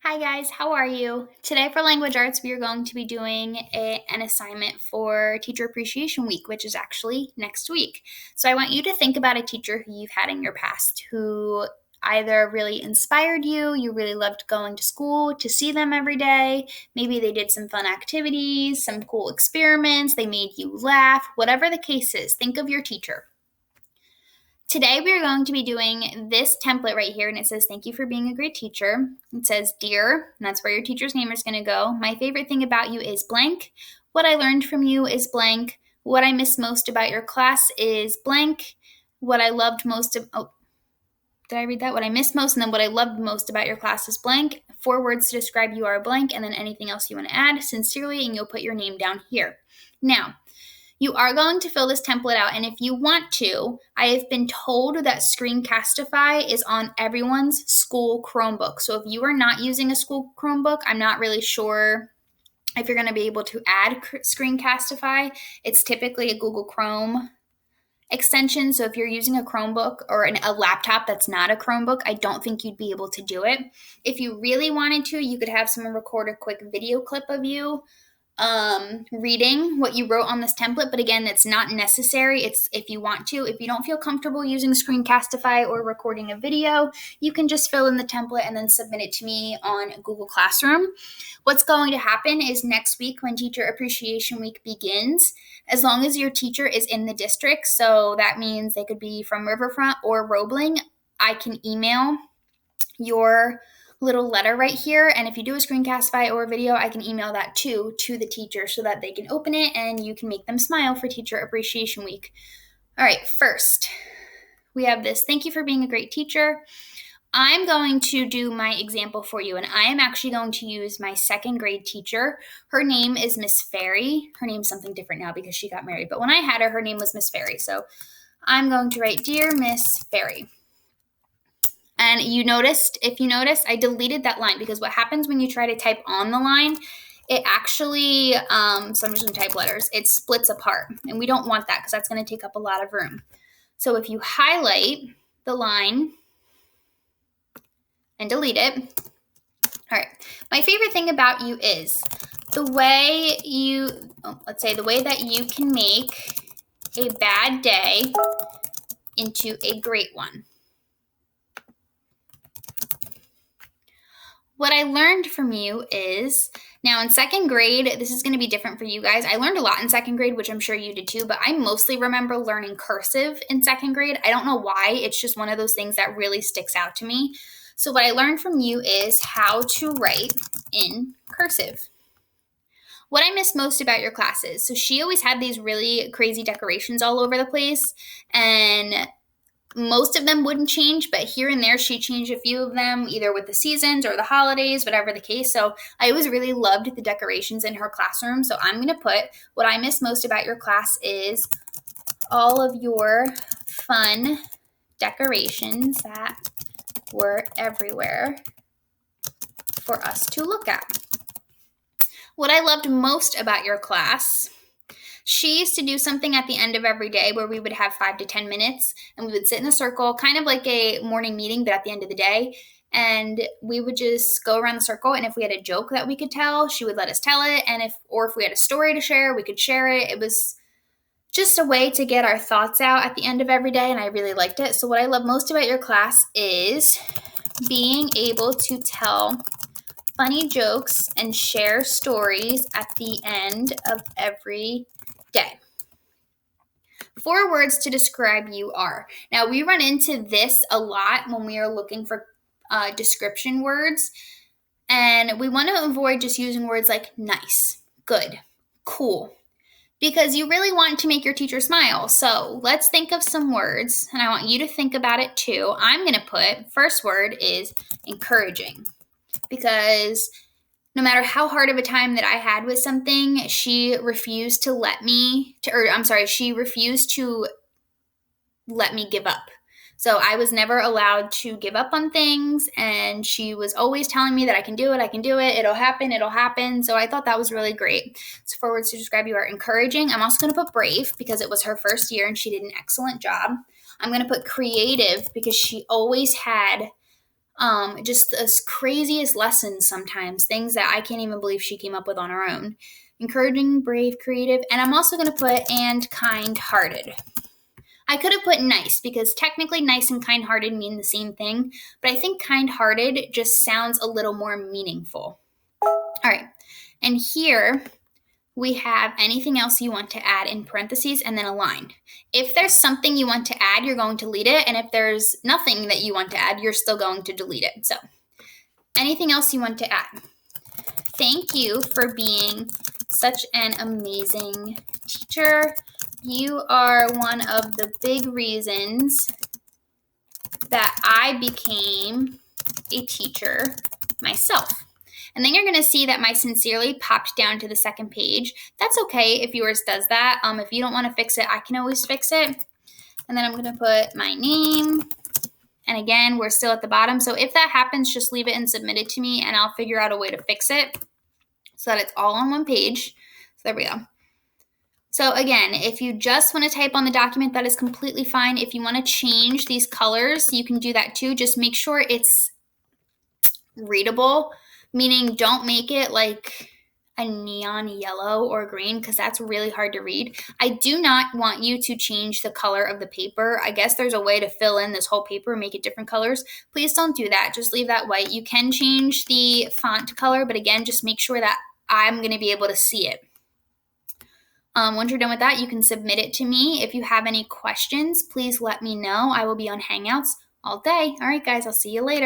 Hi guys, how are you? Today for language arts, we are going to be doing an assignment for Teacher Appreciation Week, which is actually next week. So I want you to think about a teacher who you've had in your past who either really inspired you, you really loved going to school to see them every day. Maybe they did some fun activities, some cool experiments, they made you laugh, whatever the case is, think of your teacher. Today we are going to be doing this template right here, and it says, "Thank you for being a great teacher." It says, "Dear," and that's where your teacher's name is going to go. "My favorite thing about you is blank. What I learned from you is blank. What I miss most about your class is blank. What I loved most of, oh, did I read that? What I miss most, and then what I loved most about your class is blank. 4 words to describe you are blank, and then anything else you want to add. Sincerely," and you'll put your name down here. Now, you are going to fill this template out, and if you want to, I have been told that Screencastify is on everyone's school Chromebook. So if you are not using a school Chromebook, I'm not really sure if you're going to be able to add Screencastify. It's typically a Google Chrome extension. So if you're using a Chromebook or a laptop that's not a Chromebook, I don't think you'd be able to do it. If you really wanted to, you could have someone record a quick video clip of you reading what you wrote on this template, but again, it's not necessary. It's if you want to. If you don't feel comfortable using Screencastify or recording a video, you can just fill in the template and then submit it to me on Google Classroom. What's going to happen is next week when Teacher Appreciation Week begins, as long as your teacher is in the district, so that means they could be from Riverfront or Roebling, I can email your little letter right here, and if you do a Screencastify or a video, I can email that to the teacher so that they can open it and you can make them smile for Teacher Appreciation Week. All right, first we have this: "Thank you for being a great teacher." I'm going to do my example for you, and I am actually going to use my second grade teacher. Her name is Miss Ferry. Her name's something different now because she got married, but when I had her, her name was Miss Ferry. So I'm going to write, "Dear Miss Ferry." And if you notice, I deleted that line because what happens when you try to type on the line, it actually, so I'm just going to type letters, it splits apart. And we don't want that because that's going to take up a lot of room. So if you highlight the line and delete it, all right, my favorite thing about you is the way that you can make a bad day into a great one. What I learned from you is, now in second grade, this is going to be different for you guys. I learned a lot in second grade, which I'm sure you did too, but I mostly remember learning cursive in second grade. I don't know why. It's just one of those things that really sticks out to me. So what I learned from you is how to write in cursive. What I miss most about your classes. So she always had these really crazy decorations all over the place, and most of them wouldn't change, but here and there she changed a few of them, either with the seasons or the holidays, whatever the case. So I always really loved the decorations in her classroom. So I'm going to put, what I miss most about your class is all of your fun decorations that were everywhere for us to look at. What I loved most about your class, she used to do something at the end of every day where we would have 5 to 10 minutes and we would sit in a circle, kind of like a morning meeting, but at the end of the day. And we would just go around the circle. And if we had a joke that we could tell, she would let us tell it. And if we had a story to share, we could share it. It was just a way to get our thoughts out at the end of every day. And I really liked it. So what I love most about your class is being able to tell funny jokes and share stories at the end of every day. 4 words to describe you are. Now, we run into this a lot when we are looking for description words, and we want to avoid just using words like nice, good, cool, because you really want to make your teacher smile. So let's think of some words, and I want you to think about it too. I'm going to put, first word is encouraging, because no matter how hard of a time that I had with something, she refused to let me give up. So I was never allowed to give up on things, and she was always telling me that I can do it, it'll happen. So I thought that was really great. So 4 words to describe you are encouraging. I'm also going to put brave because it was her first year and she did an excellent job. I'm going to put creative because she always had Just the craziest lessons sometimes, things that I can't even believe she came up with on her own. Encouraging, brave, creative, and I'm also going to put and kind-hearted. I could have put nice because technically nice and kind-hearted mean the same thing, but I think kind-hearted just sounds a little more meaningful. All right, and here we have anything else you want to add in parentheses and then a line. If there's something you want to add, you're going to delete it, and if there's nothing that you want to add, you're still going to delete it. So anything else you want to add? Thank you for being such an amazing teacher. You are one of the big reasons that I became a teacher myself. And then you're going to see that my sincerely popped down to the second page. That's okay if yours does that. If you don't want to fix it, I can always fix it. And then I'm going to put my name. And again, we're still at the bottom. So if that happens, just leave it and submit it to me, and I'll figure out a way to fix it so that it's all on one page. So there we go. So again, if you just want to type on the document, that is completely fine. If you want to change these colors, you can do that too. Just make sure it's readable, meaning don't make it like a neon yellow or green because that's really hard to read. I do not want you to change the color of the paper. I guess there's a way to fill in this whole paper and make it different colors. Please don't do that. Just leave that white. You can change the font color, but again, just make sure that I'm going to be able to see it. Once you're done with that, you can submit it to me. If you have any questions, please let me know. I will be on Hangouts all day. All right, guys, I'll see you later.